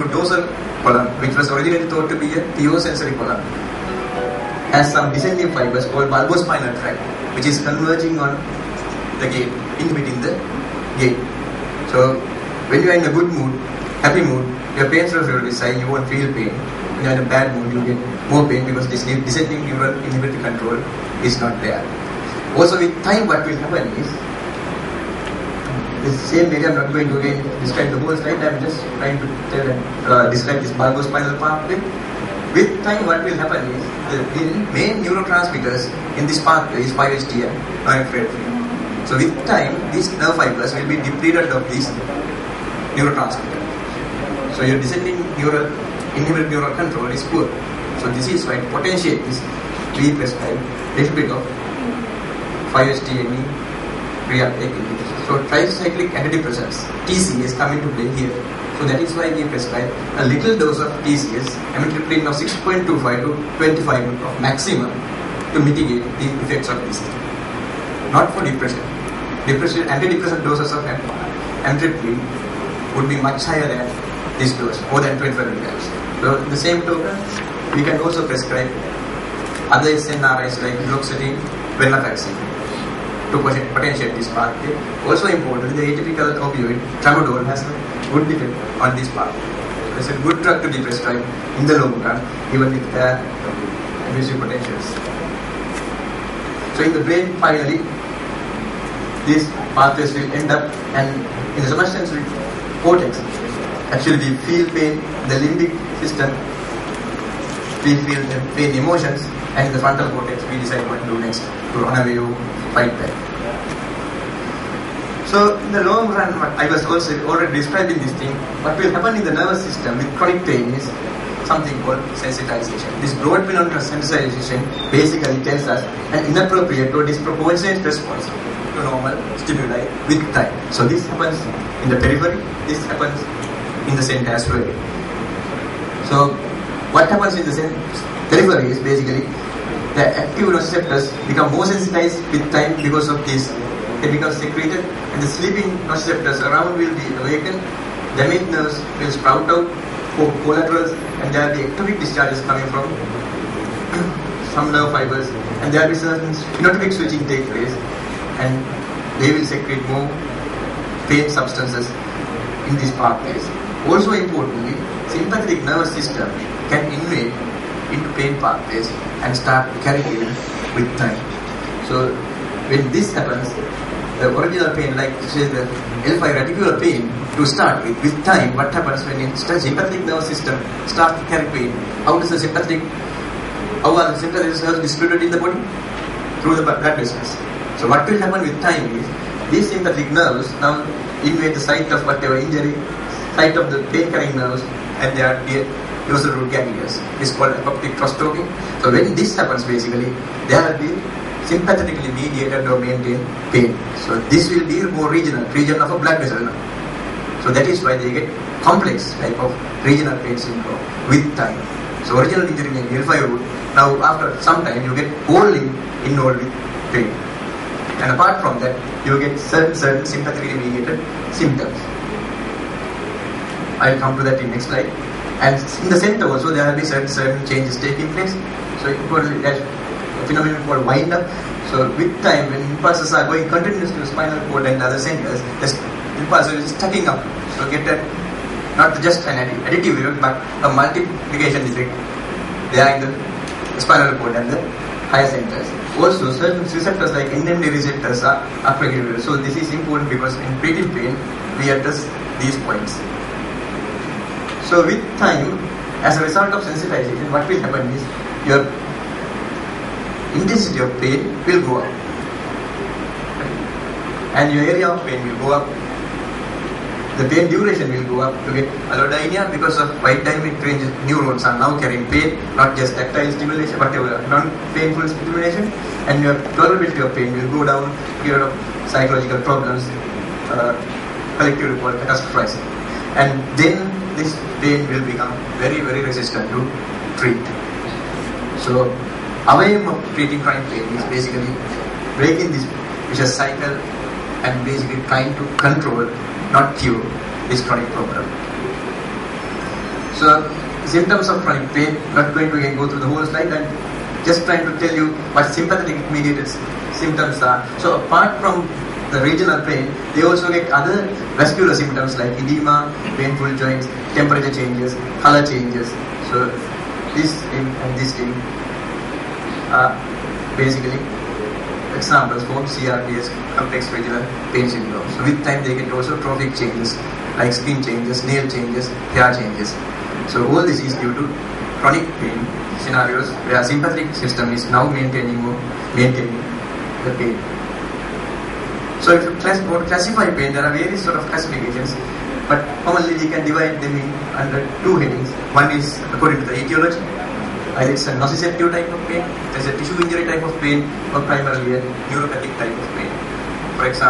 dorsal column, which was originally thought to be a pure sensory column, has some descending fibers called bulbospinal tract, which is converging on the gate, inhibiting the gate. So when you are in a good mood, happy mood, your pain source will be high, you won't feel pain. When you are in a bad mood, you get more pain because this descending neural inhibitory control is not there. Also with time, what will happen is, the same area, I'm not going to again describe the whole slide, I'm just trying to tell and describe this bulbospinal pathway. With time, what will happen is, the main neurotransmitters in this pathway is 5-HT and norepinephrine. So with time, these nerve fibers will be depleted of this neurotransmitter. So your descending inhibitory neural control is poor. So this is why to potentiate this, we prescribe a little bit of 5-HT reuptake inhibitors. So tricyclic antidepressants, TCS, come into play here. So that is why we prescribe a little dose of TCS, amitriptyline of 6.25 to 25 of maximum to mitigate the effects of this. Not for depression. Depression, antidepressant doses of amitriptyline would be much higher than this dose, more than 25 milligrams. So in the same token, we can also prescribe other SNRIs like duloxetine, venlafaxine to potentiate this pathway. Also importantly, the atypical opioid tramadol has a good effect on this pathway. So it's a good drug to be prescribed in the long run, even with the abusive potentials. So in the brain, finally, these pathways will end up, and in the somatosensory cortex, actually we feel pain, the limbic system, we feel the pain emotions, and in the frontal cortex we decide what to do next, to run away or fight back. So in the long run, I was also already describing this thing, what will happen in the nervous system with chronic pain is something called sensitization. This broad phenomenon of sensitization basically tells us an inappropriate or disproportionate response to normal stimuli with time. So this happens in the periphery, this happens in the center as well. So what happens in the periphery is basically the active nociceptors become more sensitized with time because of these chemicals secreted, and the sleeping nociceptors around will be awakened, damaged nerves will sprout out for collaterals, and there will be ectopic discharges coming from some nerve fibers, and there will be certain phenotypic switching take place, and they will secrete more pain substances in these pathways. Also importantly, sympathetic nervous system can invade into pain pathways and start carrying with time. So when this happens, the original pain, like say the L5 reticular pain, to start with time, what happens when the sympathetic nervous system starts to carry pain? How are the sympathetic nerves distributed in the body? Through the blood vessels. So what will happen with time is, these sympathetic nerves now invade the site of whatever injury, site of the pain carrying nerves, and they are dorsal root ganglions. This is called apoptic cross-talking. So when this happens, basically, there will be sympathetically mediated or maintained pain. So this will be more region of a blood vessel now. So that is why they get complex type of regional pain syndrome with time. So original injury in L5 root, now after some time you get wholly involved with pain. And apart from that, you get certain sympathetically mediated symptoms. I will come to that in next slide. And in the center also there will be certain changes taking place. So importantly, there's a phenomenon called wind up. So with time, when impulses are going continuously to spinal cord and other centers, the impulse is stacking up. So get that, not just an additive effect, but a multiplication effect there in the spinal cord and the higher centers. Also, certain receptors like NMD receptors are upregulated. So this is important because in treating pain, we address these points. So with time, as a result of sensitization, what will happen is your intensity of pain will go up, and your area of pain will go up. The pain duration will go up to get allodynia because of by time it ranges, neurons are now carrying pain, not just tactile stimulation, but non-painful stimulation, and your tolerability of pain will go down. Period of psychological problems, collectively called catastrophizing, and then this pain will become very, very resistant to treat. So our aim of treating chronic pain is basically breaking this vicious cycle and basically trying to control, not cure, this chronic problem. So symptoms of chronic pain, not going to again go through the whole slide, and just trying to tell you what sympathetic mediated symptoms are. So apart from the regional pain, they also get other vascular symptoms like edema, painful joints, temperature changes, color changes. So this thing and this thing are basically examples for CRPS, complex regional pain syndrome. So with time they get also trophic changes like skin changes, nail changes, hair changes. So all this is due to chronic pain scenarios where sympathetic system is now maintaining the pain. So if you want to classify pain, there are various sort of classifications, but commonly we can divide them in under two headings. One is according to the etiology, either it's a nociceptive type of pain, there's a tissue injury type of pain, or primarily a neuropathic type of pain. For example,